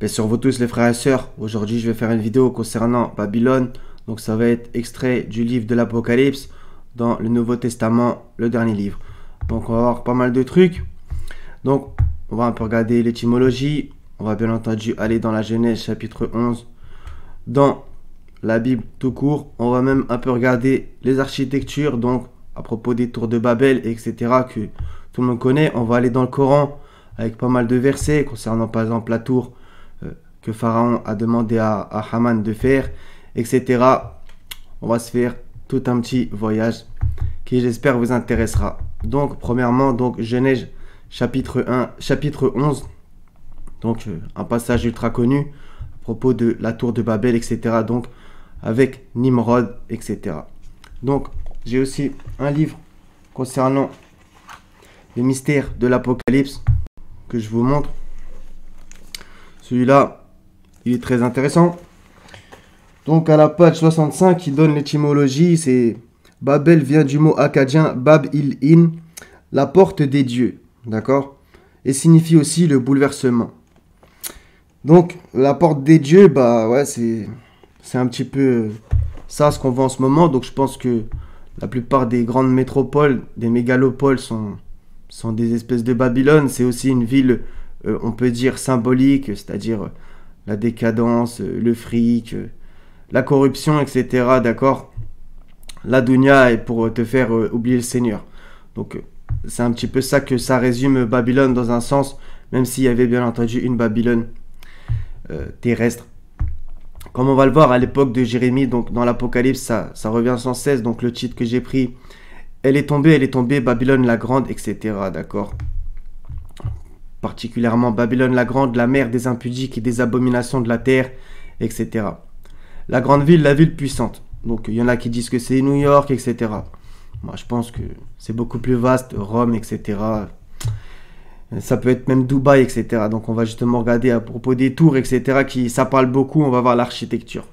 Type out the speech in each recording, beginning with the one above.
Bien sûr, vous tous les frères et sœurs, aujourd'hui je vais faire une vidéo concernant Babylone. Donc ça va être extrait du livre de l'Apocalypse dans le Nouveau Testament, le dernier livre. Donc on va voir pas mal de trucs. Donc on va un peu regarder l'étymologie. On va bien entendu aller dans la Genèse chapitre 11. Dans la Bible tout court, on va même un peu regarder les architectures. Donc à propos des tours de Babel, etc. que tout le monde connaît. On va aller dans le Coran avec pas mal de versets concernant par exemple la tour que Pharaon a demandé à Haman de faire, etc. On va se faire tout un petit voyage qui j'espère vous intéressera. Donc premièrement, donc Genèse chapitre 11, donc un passage ultra connu à propos de la tour de Babel, etc. Donc avec Nimrod, etc. Donc j'ai aussi un livre concernant les mystères de l'Apocalypse que je vous montre. Celui-là, il est très intéressant. Donc à la page 65, il donne l'étymologie, c'est Babel vient du mot akkadien Bab-il-in, la porte des dieux, d'accord? Et signifie aussi le bouleversement. Donc la porte des dieux, bah ouais, c'est un petit peu ça ce qu'on voit en ce moment. Donc je pense que la plupart des grandes métropoles, des mégalopoles sont des espèces de Babylone. C'est aussi une ville, on peut dire symbolique, c'est-à-dire la décadence, le fric, la corruption, etc. D'accord? La dunya est pour te faire oublier le Seigneur. Donc c'est un petit peu ça que ça résume Babylone dans un sens, même s'il y avait bien entendu une Babylone terrestre. Comme on va le voir à l'époque de Jérémie, donc dans l'Apocalypse, ça revient sans cesse. Donc le titre que j'ai pris, elle est tombée, Babylone la Grande, etc. D'accord? Particulièrement Babylone la Grande, la mère des impudiques et des abominations de la terre, etc. La grande ville, la ville puissante. Donc il y en a qui disent que c'est New York, etc. Moi je pense que c'est beaucoup plus vaste, Rome, etc. Ça peut être même Dubaï, etc. Donc on va justement regarder à propos des tours, etc. Ça parle beaucoup, on va voir l'architecture.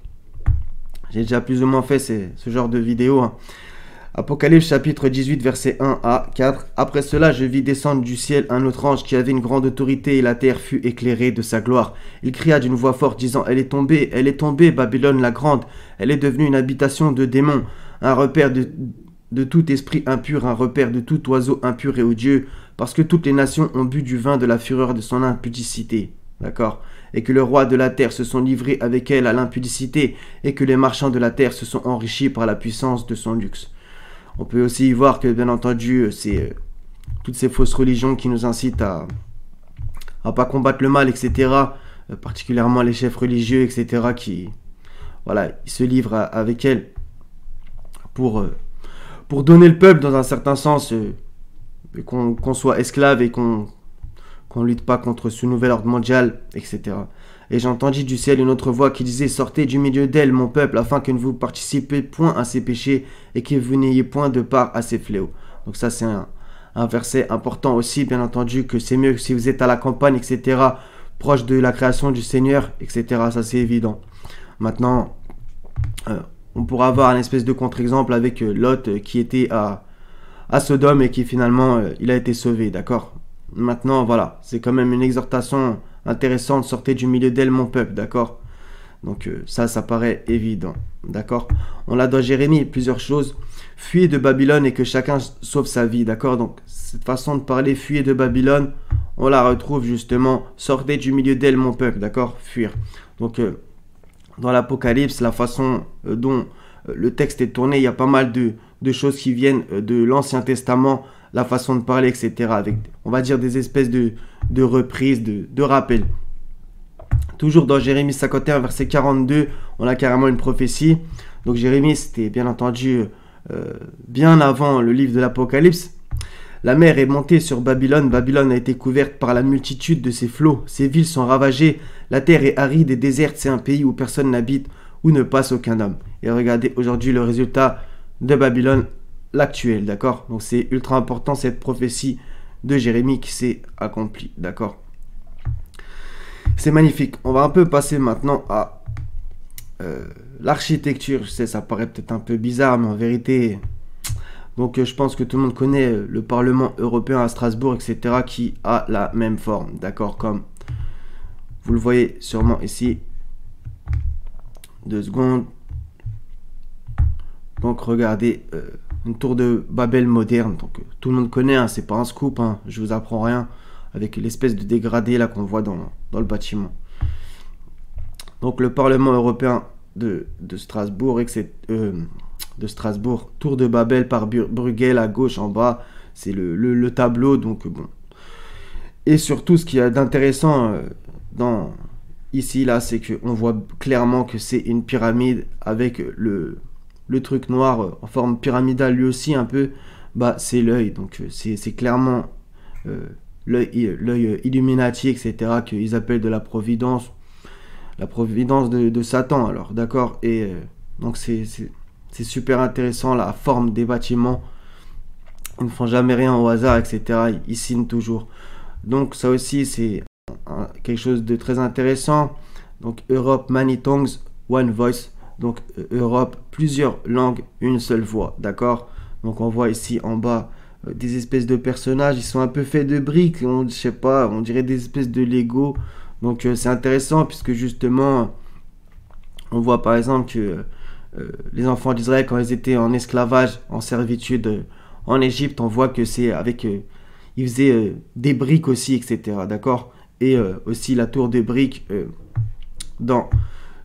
J'ai déjà plus ou moins fait ce genre de vidéo, hein. Apocalypse chapitre 18 verset 1 à 4. Après cela, je vis descendre du ciel un autre ange qui avait une grande autorité et la terre fut éclairée de sa gloire. Il cria d'une voix forte disant, elle est tombée, Babylone la grande. Elle est devenue une habitation de démons, un repère de tout esprit impur, un repère de tout oiseau impur et odieux, parce que toutes les nations ont bu du vin de la fureur de son impudicité. D'accord? Et que le roi de la terre se sont livrés avec elle à l'impudicité, et que les marchands de la terre se sont enrichis par la puissance de son luxe. On peut aussi y voir que, bien entendu, c'est toutes ces fausses religions qui nous incitent à pas combattre le mal, etc. Particulièrement les chefs religieux, etc. qui, voilà, ils se livrent avec elles pour donner le peuple dans un certain sens, qu'on soit esclave et qu'on lutte pas contre ce nouvel ordre mondial, etc. Et j'ai entendu du ciel une autre voix qui disait, sortez du milieu d'elle, mon peuple, afin que ne vous participez point à ses péchés et que vous n'ayez point de part à ses fléaux. Donc ça c'est un verset important aussi, bien entendu, que c'est mieux que si vous êtes à la campagne, etc., proche de la création du Seigneur, etc. Ça c'est évident. Maintenant, on pourra avoir un espèce de contre-exemple avec Lot qui était à Sodome et qui finalement, il a été sauvé, d'accord? Maintenant, voilà, c'est quand même une exhortation intéressante, sortez du milieu d'elle, mon peuple, d'accord? Donc ça paraît évident, d'accord? On l'a dans Jérémie, plusieurs choses. Fuyez de Babylone et que chacun sauve sa vie, d'accord? Donc cette façon de parler, fuyez de Babylone, on la retrouve justement, sortez du milieu d'elle, mon peuple, d'accord? Fuir. Donc dans l'Apocalypse, la façon dont le texte est tourné, il y a pas mal de choses qui viennent de l'Ancien Testament, la façon de parler, etc. Avec, on va dire, des espèces de reprises, de rappels. Toujours dans Jérémie 51, verset 42, on a carrément une prophétie. Donc Jérémie, c'était bien entendu bien avant le livre de l'Apocalypse. La mer est montée sur Babylone. Babylone a été couverte par la multitude de ses flots. Ses villes sont ravagées. La terre est aride et déserte. C'est un pays où personne n'habite, où ne passe aucun homme. Et regardez aujourd'hui le résultat de Babylone, l'actuel, d'accord? Donc c'est ultra important cette prophétie de Jérémie qui s'est accomplie, d'accord? C'est magnifique. On va un peu passer maintenant à l'architecture. Je sais, ça paraît peut-être un peu bizarre, mais en vérité, donc je pense que tout le monde connaît le Parlement européen à Strasbourg, etc., qui a la même forme, d'accord? Comme Vous le voyez sûrement ici. 2 secondes. Donc regardez, une tour de Babel moderne. Donc tout le monde connaît, hein, c'est pas un scoop, hein, je vous apprends rien. Avec l'espèce de dégradé là qu'on voit dans le bâtiment. Donc le Parlement européen de Strasbourg, de Strasbourg, tour de Babel par Bruegel à gauche en bas, c'est le tableau. Donc bon. Et surtout ce qu'il y a d'intéressant ici là, c'est qu'on voit clairement que c'est une pyramide avec le truc noir en forme pyramidale lui aussi un peu, bah c'est l'œil. Donc c'est clairement l'œil Illuminati, etc., qu'ils appellent de la providence de Satan, alors d'accord. Et donc c'est super intéressant, la forme des bâtiments, ils ne font jamais rien au hasard, etc., ils signent toujours. Donc ça aussi c'est quelque chose de très intéressant. Donc Europe, many tongues, one voice. Donc Europe, plusieurs langues, une seule voix, d'accord. Donc on voit ici en bas des espèces de personnages, ils sont un peu faits de briques, je sais pas, on dirait des espèces de Lego. Donc c'est intéressant puisque justement on voit par exemple que les enfants d'Israël, quand ils étaient en esclavage, en servitude en Égypte, on voit que c'est avec ils faisaient des briques aussi, etc., d'accord. Et aussi la tour de briques dans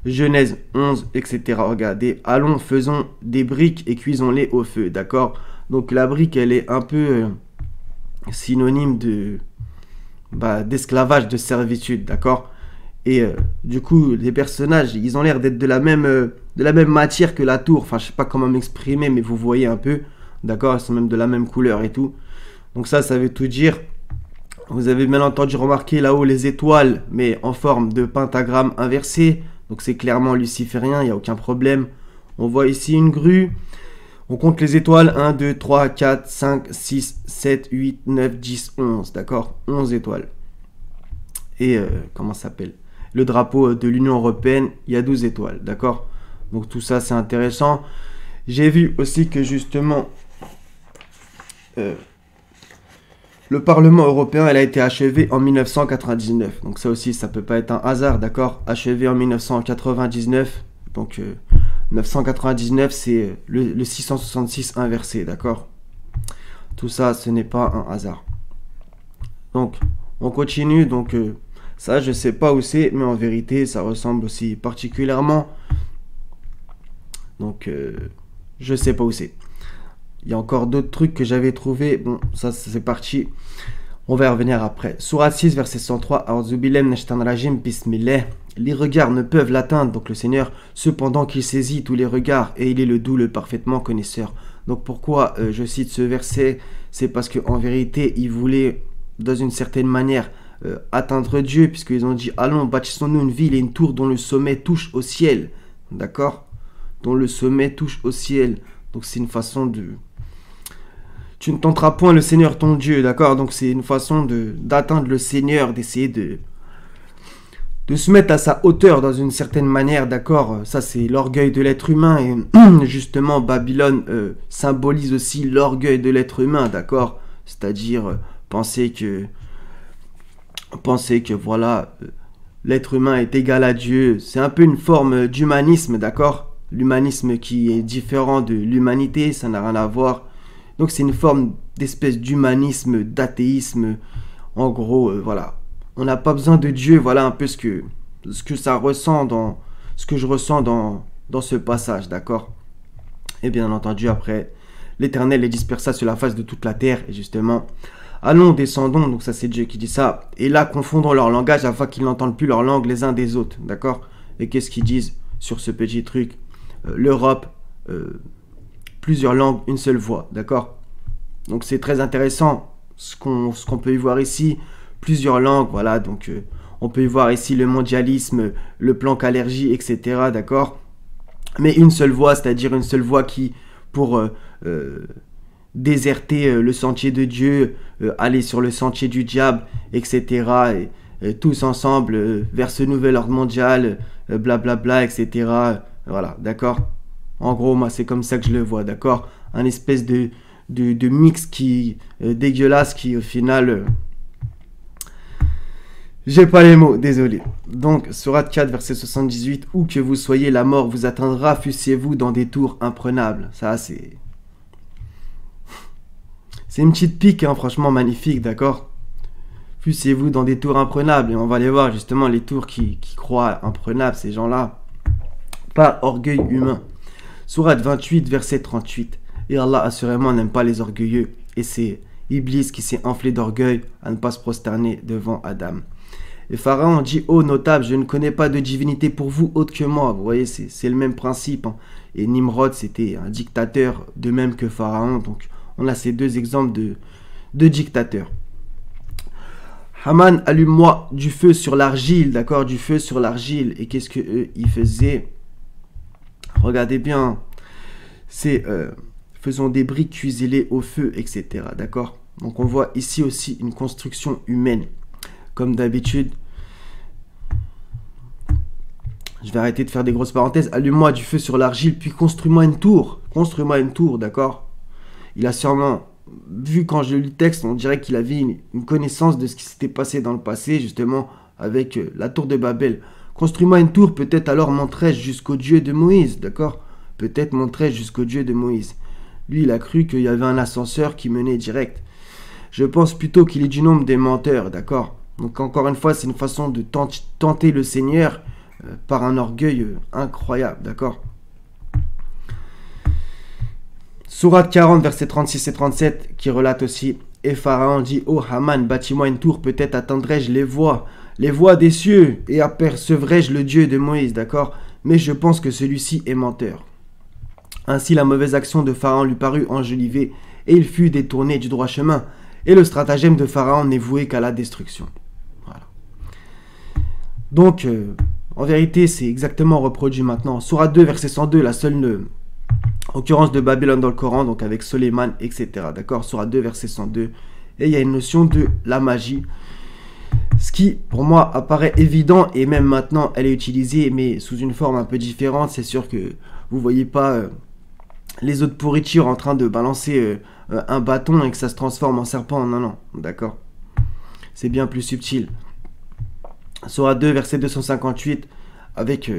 Genèse 11, etc. Regardez, allons, faisons des briques et cuisons-les au feu, d'accord. Donc la brique, elle est un peu synonyme d'esclavage, de servitude, d'accord. Et du coup, les personnages, ils ont l'air d'être de la même matière que la tour. Enfin, je sais pas comment m'exprimer, mais vous voyez un peu, d'accord. Ils sont même de la même couleur et tout. Donc ça veut tout dire. Vous avez bien entendu remarqué là-haut les étoiles, mais en forme de pentagramme inversé. Donc c'est clairement luciférien, il n'y a aucun problème. On voit ici une grue. On compte les étoiles. 1, 2, 3, 4, 5, 6, 7, 8, 9, 10, 11. D'accord, 11 étoiles. Et comment ça s'appelle? Le drapeau de l'Union Européenne, il y a 12 étoiles. D'accord. Donc tout ça, c'est intéressant. J'ai vu aussi que justement... le Parlement européen, elle a été achevé en 1999. Donc ça aussi, ça peut pas être un hasard, d'accord. Achevé en 1999. Donc 999, c'est le 666 inversé, d'accord. Tout ça, ce n'est pas un hasard. Donc, on continue. Donc ça, je sais pas où c'est, mais en vérité, ça ressemble aussi particulièrement. Donc, je sais pas où c'est. Il y a encore d'autres trucs que j'avais trouvé. Bon, ça c'est parti. On va y revenir après. Sourate 6, verset 103. Bismillah. Les regards ne peuvent l'atteindre, donc le Seigneur, cependant qu'il saisit tous les regards, et il est le doux, le parfaitement connaisseur. Donc pourquoi je cite ce verset? C'est parce qu'en vérité, il voulait, dans une certaine manière, atteindre Dieu, puisqu'ils ont dit, allons, bâtissons-nous une ville et une tour dont le sommet touche au ciel. D'accord? Dont le sommet touche au ciel. Donc c'est une façon de... Tu ne tenteras point le Seigneur ton Dieu, d'accord? Donc c'est une façon d'atteindre le Seigneur, d'essayer de se mettre à sa hauteur dans une certaine manière, d'accord? Ça c'est l'orgueil de l'être humain, et justement Babylone symbolise aussi l'orgueil de l'être humain, d'accord? C'est-à-dire penser que voilà, l'être humain est égal à Dieu. C'est un peu une forme d'humanisme, d'accord? L'humanisme qui est différent de l'humanité, ça n'a rien à voir. Donc c'est une forme d'espèce d'humanisme, d'athéisme. En gros, voilà. On n'a pas besoin de Dieu, voilà un peu ce que ça ressent ce que je ressens dans ce passage, d'accord? Et bien entendu, après, l'Éternel les dispersa sur la face de toute la terre, et justement, allons, descendons, donc ça c'est Dieu qui dit ça, et là, confondons leur langage afin qu'ils n'entendent plus leur langue les uns des autres, d'accord? Et qu'est-ce qu'ils disent sur ce petit truc? L'Europe, plusieurs langues, une seule voix, d'accord? Donc c'est très intéressant ce qu'on peut y voir ici, plusieurs langues, voilà, donc on peut y voir ici le mondialisme, le plan qu'allergie, etc., d'accord? Mais une seule voix, c'est-à-dire une seule voix qui, pour déserter le sentier de Dieu, aller sur le sentier du diable, etc., et tous ensemble vers ce nouvel ordre mondial, blablabla, etc., voilà, d'accord? En gros, moi, c'est comme ça que je le vois, d'accord? Un espèce de mix qui dégueulasse, qui au final J'ai pas les mots, désolé. Donc, Sourate 4, verset 78, où que vous soyez, la mort vous atteindra, fussiez-vous dans des tours imprenables. Ça, c'est... C'est une petite pique, hein, franchement magnifique, d'accord? Fussiez-vous dans des tours imprenables. Et on va aller voir, justement, les tours qui croient imprenables, ces gens-là. Pas orgueil humain. Sourate 28, verset 38. Et Allah, assurément, n'aime pas les orgueilleux. Et c'est Iblis qui s'est enflé d'orgueil à ne pas se prosterner devant Adam. Et Pharaon dit, ô notable, je ne connais pas de divinité pour vous autre que moi. Vous voyez, c'est le même principe, hein. Et Nimrod, c'était un dictateur, de même que Pharaon. Donc, on a ces deux exemples de dictateurs. Haman, allume-moi du feu sur l'argile, d'accord, du feu sur l'argile. Et qu'est-ce qu'eux, ils faisaient? Regardez bien, c'est faisons des briques, cuisez-les au feu, etc. D'accord? Donc, on voit ici aussi une construction humaine. Comme d'habitude, je vais arrêter de faire des grosses parenthèses. Allume-moi du feu sur l'argile, puis construis-moi une tour. Construis-moi une tour, d'accord? Il a sûrement, vu quand je lis le texte, on dirait qu'il avait une connaissance de ce qui s'était passé dans le passé, justement, avec la tour de Babel. Construis-moi une tour, peut-être alors monterai-je jusqu'au Dieu de Moïse, d'accord? Peut-être monterai-je jusqu'au Dieu de Moïse. Lui, il a cru qu'il y avait un ascenseur qui menait direct. Je pense plutôt qu'il est du nombre des menteurs, d'accord? Donc encore une fois, c'est une façon de tenter le Seigneur par un orgueil incroyable, d'accord? Sourate 40, versets 36 et 37, qui relate aussi, et Pharaon dit, ô Haman, bâtis-moi une tour, peut-être atteindrai-je les voies des cieux, et apercevrai-je le Dieu de Moïse, d'accord? Mais je pense que celui-ci est menteur. Ainsi la mauvaise action de Pharaon lui parut enjolivée, et il fut détourné du droit chemin, et le stratagème de Pharaon n'est voué qu'à la destruction. Voilà. Donc, en vérité, c'est exactement reproduit maintenant. Sourate 2, verset 102, la seule occurrence de Babylone dans le Coran, donc avec Soleiman, etc. D'accord? Sourate 2, verset 102. Et il y a une notion de la magie. Ce qui, pour moi, apparaît évident, et même maintenant, elle est utilisée, mais sous une forme un peu différente. C'est sûr que vous ne voyez pas les autres pourritures en train de balancer un bâton et que ça se transforme en serpent. Non, non, d'accord? C'est bien plus subtil. Sourate 2, verset 258, avec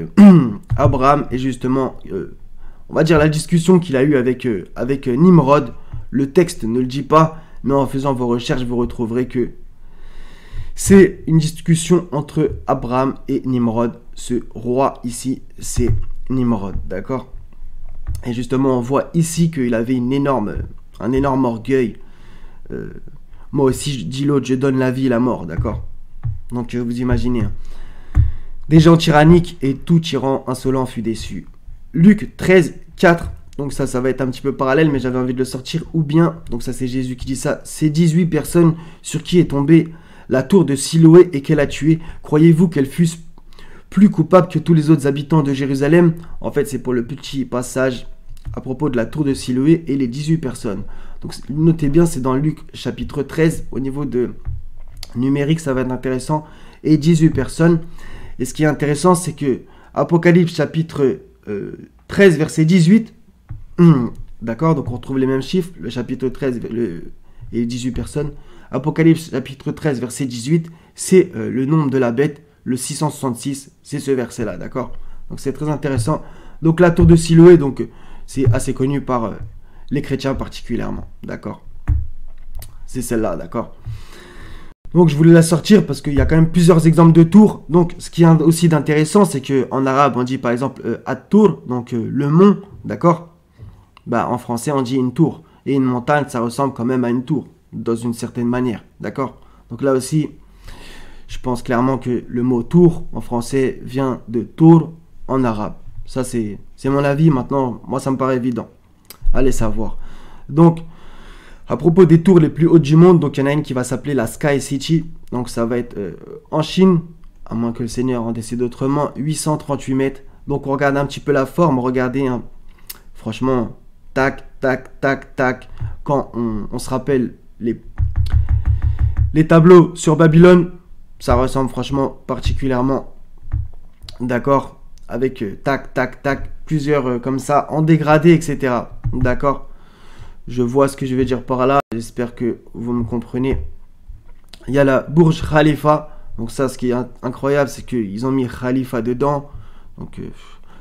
Abraham, et justement, on va dire la discussion qu'il a eue avec Nimrod. Le texte ne le dit pas, mais en faisant vos recherches, vous retrouverez que c'est une discussion entre Abraham et Nimrod. Ce roi ici, c'est Nimrod, d'accord? Et justement, on voit ici qu'il avait un énorme orgueil. Moi aussi, dit l'autre, je donne la vie et la mort, d'accord? Donc, vous imaginez. Hein. Des gens tyranniques et tout tyran insolent fut déçu. Luc 13, 4. Donc ça va être un petit peu parallèle, mais j'avais envie de le sortir. Ou bien, donc ça c'est Jésus qui dit ça, ces 18 personnes sur qui est tombée la tour de Siloé et qu'elle a tué, croyez-vous qu'elles fussent plus coupables que tous les autres habitants de Jérusalem? En fait, c'est pour le petit passage à propos de la tour de Siloé et les 18 personnes. Donc notez bien, c'est dans Luc chapitre 13, au niveau de numérique, ça va être intéressant, et 18 personnes. Et ce qui est intéressant, c'est que Apocalypse chapitre 13, verset 18, d'accord, donc on retrouve les mêmes chiffres, le chapitre 13 et les 18 personnes. Apocalypse chapitre 13, verset 18, c'est le nombre de la bête, le 666, c'est ce verset-là, d'accord? Donc c'est très intéressant. Donc la tour de Siloé, donc c'est assez connu par les chrétiens particulièrement, d'accord? C'est celle-là, d'accord? Donc je voulais la sortir parce qu'il y a quand même plusieurs exemples de tours. Donc ce qui est aussi d'intéressant, c'est qu'en arabe on dit par exemple at-tour, donc le mont, d'accord? Bah en français on dit une tour. Et une montagne ça ressemble quand même à une tour, dans une certaine manière, d'accord? Donc là aussi, je pense clairement que le mot tour en français vient de tour en arabe. Ça c'est mon avis, maintenant moi ça me paraît évident. Allez savoir. Donc à propos des tours les plus hautes du monde, donc il y en a une qui va s'appeler la Sky City. Donc ça va être en Chine, à moins que le Seigneur en décide autrement, 838 mètres. Donc on regarde un petit peu la forme, regardez, hein. Franchement, tac, tac, tac, tac. Quand on se rappelle les tableaux sur Babylone, ça ressemble franchement particulièrement, d'accord, avec tac, tac, tac, plusieurs comme ça, en dégradé, etc. D'accord? Je vois ce que je vais dire par là. J'espère que vous me comprenez. Il y a la Burj Khalifa. Donc ça, ce qui est incroyable, c'est qu'ils ont mis Khalifa dedans. Donc,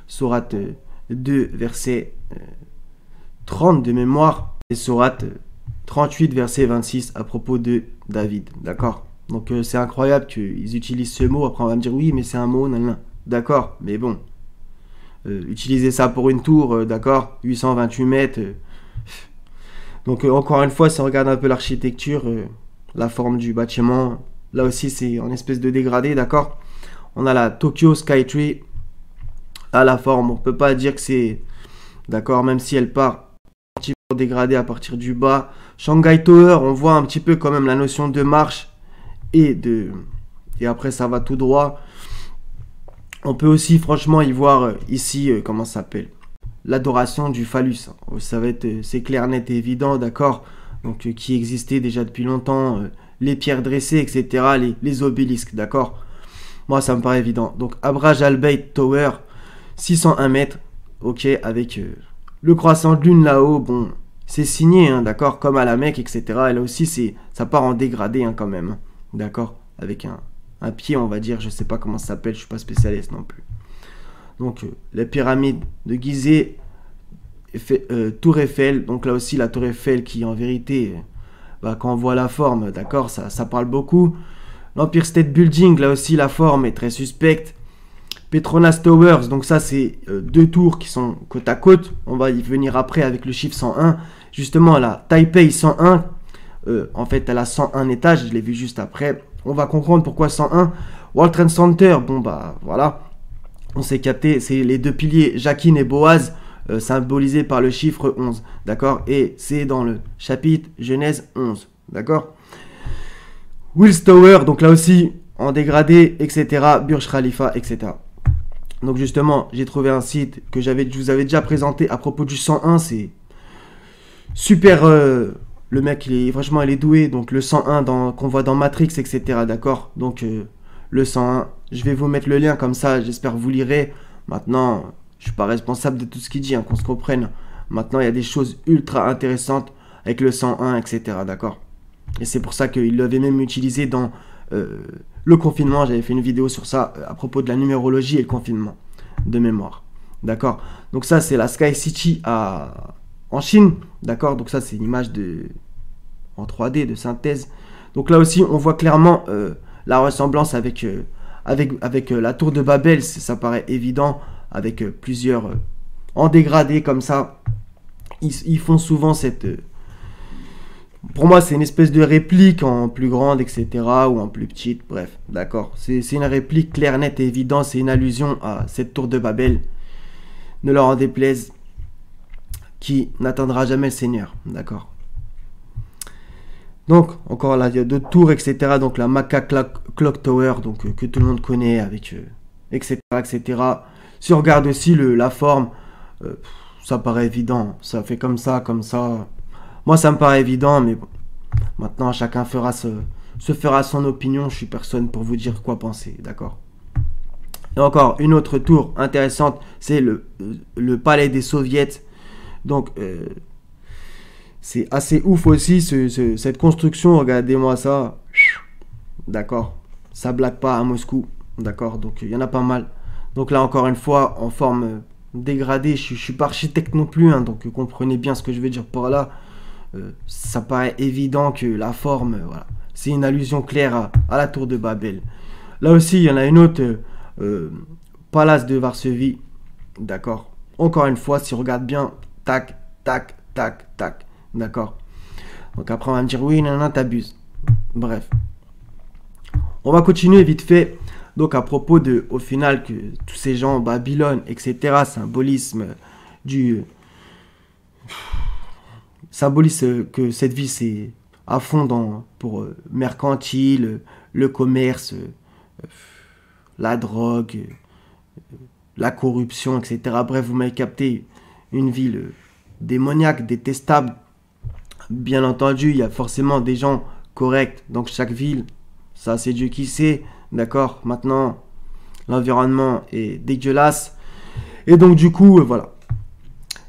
sourate 2, verset 30 de mémoire. Et sourate 38, verset 26 à propos de David. D'accord? Donc, c'est incroyable qu'ils utilisent ce mot. Après, on va me dire, oui, mais c'est un mot, nan. D'accord, mais bon. Utiliser ça pour une tour, d'accord? 828 mètres. Donc, encore une fois, si on regarde un peu l'architecture, la forme du bâtiment, là aussi, c'est en espèce de dégradé, d'accord? On a la Tokyo Skytree. Là, la forme, on peut pas dire que c'est... D'accord, même si elle part un petit peu dégradée à partir du bas. Shanghai Tower, on voit un petit peu quand même la notion de marche et après, ça va tout droit. On peut aussi, franchement, y voir ici, comment ça s'appelle? L'adoration du phallus. Ça va être, c'est clair, net et évident, d'accord? Donc, qui existait déjà depuis longtemps. Les pierres dressées, etc. Les obélisques, d'accord? Moi, ça me paraît évident. Donc, Abraj al-Bayt Tower, 601 mètres, ok, avec le croissant de lune là-haut, bon, c'est signé, hein, d'accord, comme à la Mecque, etc. Et là aussi, ça part en dégradé, hein, quand même, d'accord, avec un pied, on va dire, je sais pas comment ça s'appelle, je suis pas spécialiste non plus. Donc, les pyramides de Gizeh, Tour Eiffel, donc là aussi, la Tour Eiffel qui, en vérité, quand on voit la forme, d'accord, ça parle beaucoup. L'Empire State Building, là aussi, la forme est très suspecte. Petronas Towers, donc ça c'est deux tours qui sont côte à côte, on va y venir après avec le chiffre 101, justement la Taipei 101, en fait elle a 101 étages, je l'ai vu juste après, on va comprendre pourquoi 101, World Trade Center, bon bah voilà, on s'est capté, c'est les deux piliers Jacquin et Boaz, symbolisés par le chiffre 11, d'accord, et c'est dans le chapitre Genèse 11, d'accord. Wills Tower, donc là aussi en dégradé, etc., Burj Khalifa, etc. Donc justement, j'ai trouvé un site que je vous avais déjà présenté à propos du 101. C'est super. Le mec, franchement, il est doué. Donc le 101 qu'on voit dans Matrix, etc. D'accord. Donc le 101, je vais vous mettre le lien comme ça. J'espère que vous lirez. Maintenant, je suis pas responsable de tout ce qu'il dit, hein, qu'on se comprenne. Maintenant, il y a des choses ultra intéressantes avec le 101, etc. D'accord. Et c'est pour ça qu'il l'avait même utilisé dans... le confinement, j'avais fait une vidéo sur ça à propos de la numérologie et le confinement de mémoire. D'accord. Donc ça, c'est la Sky City en Chine. D'accord. Donc ça, c'est une image en 3D de synthèse. Donc là aussi, on voit clairement la ressemblance avec la tour de Babel. Ça paraît évident avec plusieurs en dégradé comme ça. Ils font souvent cette... Pour moi, c'est une espèce de réplique en plus grande, etc. ou en plus petite, bref, d'accord. C'est une réplique claire, nette et évidente. C'est une allusion à cette tour de Babel. Ne leur en déplaise, qui n'atteindra jamais le Seigneur, d'accord. Donc, encore là, il y a d'autres tours, etc. Donc, la Maca Clock Tower, donc, que tout le monde connaît, avec, etc., etc. Si on regarde aussi la forme, ça paraît évident. Ça fait comme ça, comme ça. Moi, ça me paraît évident, mais bon. Maintenant, chacun se fera son opinion. Je suis personne pour vous dire quoi penser, d'accord. Et encore, une autre tour intéressante, c'est le palais des soviets. Donc, c'est assez ouf aussi, cette construction. Regardez-moi ça. D'accord. Ça blague pas à Moscou. D'accord. Donc, il y en a pas mal. Donc là, encore une fois, en forme dégradée. Je suis pas architecte non plus, hein, donc comprenez bien ce que je veux dire par là. Ça paraît évident que la forme, voilà, c'est une allusion claire à la tour de Babel. Là aussi, il y en a une autre, Palace de Varsovie, d'accord. Encore une fois, si on regarde bien, tac, tac, tac, tac, d'accord. Donc après, on va me dire, oui, non, t'abuses. Bref. On va continuer vite fait. Donc à propos au final, que tous ces gens, Babylone, etc., symbolise que cette vie c'est à fond pour mercantile, le commerce, la drogue, la corruption, etc. Bref, vous m'avez capté, une ville démoniaque, détestable. Bien entendu, il y a forcément des gens corrects dans chaque ville. Ça, c'est Dieu qui sait. D'accord. Maintenant, l'environnement est dégueulasse. Et donc, du coup, voilà.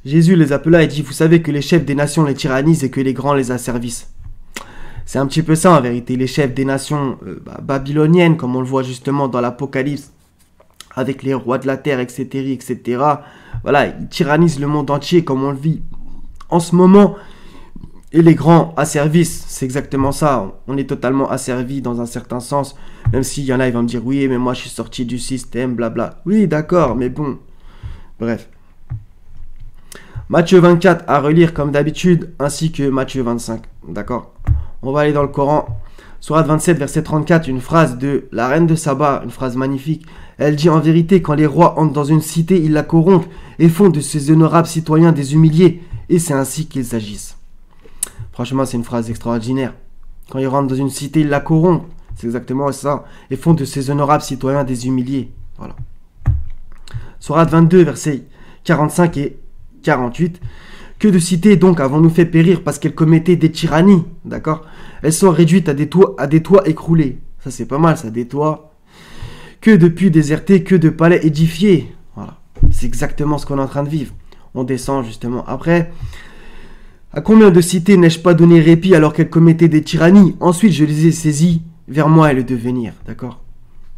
Jésus les appela et dit, vous savez que les chefs des nations les tyrannisent et que les grands les asservissent. C'est un petit peu ça en vérité, les chefs des nations babyloniennes, comme on le voit justement dans l'Apocalypse, avec les rois de la terre, etc., etc. Voilà, ils tyrannisent le monde entier comme on le vit en ce moment. Et les grands asservissent, c'est exactement ça. On est totalement asservis dans un certain sens. Même s'il y en a, ils vont me dire, oui, mais moi je suis sorti du système, blabla. Oui, d'accord, mais bon. Bref. Matthieu 24 à relire comme d'habitude, ainsi que Matthieu 25. D'accord? On va aller dans le Coran. Sourate 27, verset 34, une phrase de la reine de Saba, une phrase magnifique. Elle dit en vérité, quand les rois entrent dans une cité, ils la corrompent et font de ces honorables citoyens des humiliés. Et c'est ainsi qu'ils agissent. Franchement, c'est une phrase extraordinaire. Quand ils rentrent dans une cité, ils la corrompent. C'est exactement ça. Et font de ces honorables citoyens des humiliés. Voilà. Sourate 22, versets 45 et 48. Que de cités donc avons-nous fait périr parce qu'elles commettaient des tyrannies, d'accord? Elles sont réduites à des toits écroulés. Ça c'est pas mal, ça, des toits. Que de puits désertés, que de palais édifiés. Voilà. C'est exactement ce qu'on est en train de vivre. On descend justement. Après, à combien de cités n'ai-je pas donné répit alors qu'elles commettaient des tyrannies? Ensuite, je les ai saisies vers moi et le devenir, d'accord?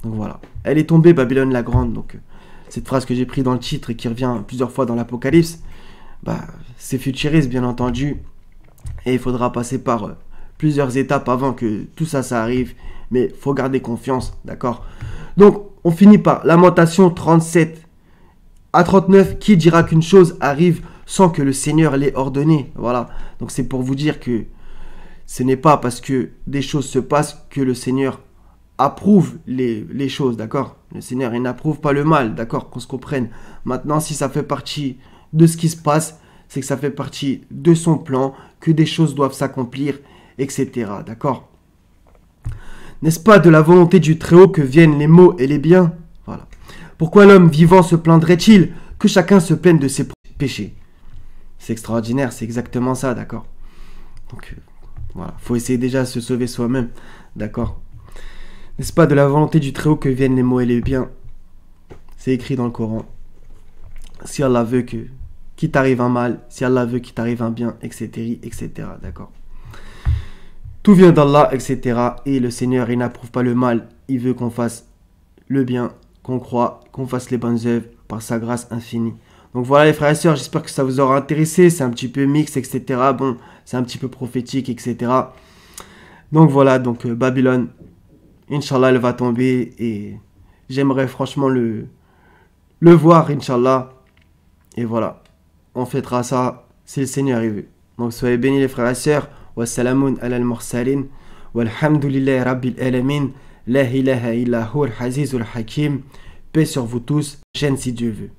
Donc voilà. Elle est tombée, Babylone la Grande. Donc cette phrase que j'ai prise dans le titre et qui revient plusieurs fois dans l'Apocalypse, c'est futuriste bien entendu. Et il faudra passer par plusieurs étapes avant que tout ça arrive. Mais il faut garder confiance, d'accord? Donc on finit par Lamentation 37 à 39. Qui dira qu'une chose arrive sans que le Seigneur l'ait ordonné? Voilà. Donc c'est pour vous dire que ce n'est pas parce que des choses se passent que le Seigneur approuve les choses, d'accord? Le Seigneur, il n'approuve pas le mal, d'accord? Qu'on se comprenne. Maintenant, si ça fait partie de ce qui se passe, c'est que ça fait partie de son plan, que des choses doivent s'accomplir, etc. D'accord? N'est-ce pas de la volonté du Très-Haut que viennent les maux et les biens? Voilà. Pourquoi l'homme vivant se plaindrait-il que chacun se plaigne de ses péchés? C'est extraordinaire, c'est exactement ça, d'accord? Donc, voilà, faut essayer déjà de se sauver soi-même, d'accord? N'est-ce pas de la volonté du Très-Haut que viennent les maux et les biens? C'est écrit dans le Coran. Si Allah veut qu'il t'arrive un mal, si Allah veut qu'il t'arrive un bien, etc., etc., d'accord? Tout vient d'Allah, etc. Et le Seigneur, il n'approuve pas le mal. Il veut qu'on fasse le bien, qu'on croit, qu'on fasse les bonnes œuvres par sa grâce infinie. Donc voilà les frères et sœurs, j'espère que ça vous aura intéressé. C'est un petit peu mix, etc. Bon, c'est un petit peu prophétique, etc. Donc voilà, donc Babylone, Inch'Allah, elle va tomber. Et j'aimerais franchement le voir, Inch'Allah. Et voilà, on fêtera ça si le Seigneur y veut. Donc soyez bénis les frères et sœurs. Wassalamun ala al-mursalin. Walhamdulillahi rabbil alamin. La ilaha illa hu al-azizul hakim. Paix sur vous tous. Chaîne si Dieu veut.